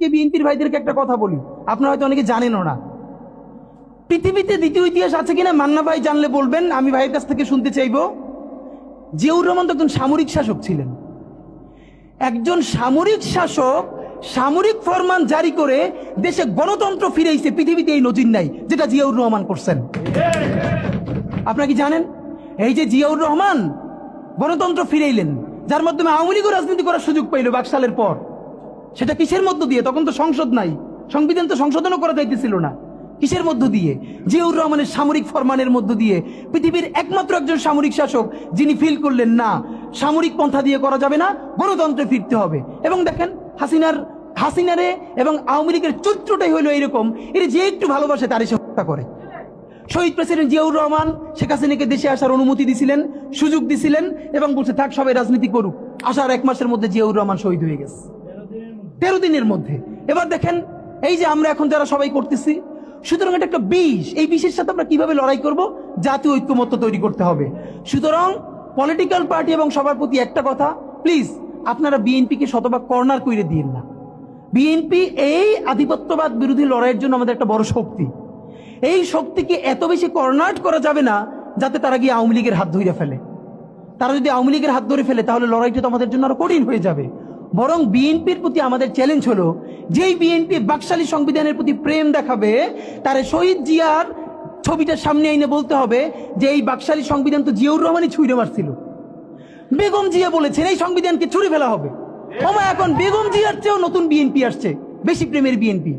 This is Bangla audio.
আজকে বিএনপির ভাইদেরকে একটা কথা বলি, আপনারা হয়তো অনেকে জানেনও না। পৃথিবীতে দ্বিতীয় ইতিহাস আছে কিনা মান্না ভাই জানলে বলবেন, আমি ভাইয়ের কাছ থেকে শুনতে চাইব। জিয়াউর রহমান তো একজন সামরিক শাসক ছিলেন। একজন সামরিক শাসক সামরিক ফরমান জারি করে দেশে গণতন্ত্র ফিরেছে, পৃথিবীতে এই নজির নাই যেটা জিয়াউর রহমান করছেন। আপনারা কি জানেন এই যে জিয়াউর রহমান গণতন্ত্র ফিরাইলেন, যার মাধ্যমে আওয়ামী লীগও রাজনীতি করার সুযোগ পাইল বাকশালের পর, সেটা কিসের মধ্য দিয়ে? তখন তো সংসদ নাই, সংবিধান তো সংশোধনও করা যাইতেছিল না। কিসের মধ্য দিয়ে? জিয়াউর রহমানের সামরিক ফরমানের মধ্য দিয়ে। পৃথিবীর একমাত্র একজন সামরিক শাসক যিনি ফিল করলেন না সামরিক পন্থা দিয়ে করা যাবে না, গণতন্ত্রে ফিরতে হবে। এবং দেখেন হাসিনারে এবং আওয়ামী লীগের চরিত্রটাই হলো এরকম, এর যে একটু ভালোবাসে তারই সে হত্যা করে। শহীদ প্রেসিডেন্ট জিয়াউর রহমান শেখ হাসিনাকে দেশে আসার অনুমতি দিছিলেন, সুযোগ দিছিলেন এবং বলছে থাক সবাই রাজনীতি করুক। আসার 1 মাসের মধ্যে জিয়াউর রহমান শহীদ হয়ে গেছে, 13 দিনের মধ্যে। এবার দেখেন এই যে আমরা এখন যারা সবাই করতেছি, সুতরাং এটা একটা বিষ। এই বিষের সাথে আমরা কিভাবে লড়াই করব? জাতীয় ঐক্যমত্য তৈরি করতে হবে। সুতরাং পলিটিক্যাল পার্টি এবং সবার প্রতি একটা কথা, প্লিজ আপনারা বিএনপিকে শতভাগ কর্নার করে দিন না। বিএনপি এই আধিপত্যবাদ বিরোধী লড়াইয়ের জন্য আমাদের একটা বড় শক্তি। এই শক্তিকে এত বেশি কর্নার করা যাবে না যাতে তারা গিয়ে আওয়ামী লীগের হাত ধরে ফেলে। তারা যদি আওয়ামী লীগের হাত ধরে ফেলে তাহলে লড়াইটা তো আমাদের জন্য আরো কঠিন হয়ে যাবে। বরং বিএনপির প্রতি আমাদের চ্যালেঞ্জ হলো, যেই বিএনপি বাকশালী সংবিধানের প্রতি প্রেম দেখাবে তার শহীদ জিয়ার ছবিটা সামনে এনে বলতে হবে যে এই বাকশালী সংবিধান তো জিয়াউর রহমানই ছুঁড়ে মারছিল। বেগম জিয়া বলেছেন এই সংবিধানকে ছুঁড়ে ফেলা হবে। এখন বেগম জিয়ার চেয়েও নতুন বিএনপি আসছে, বেশি প্রেমের বিএনপি।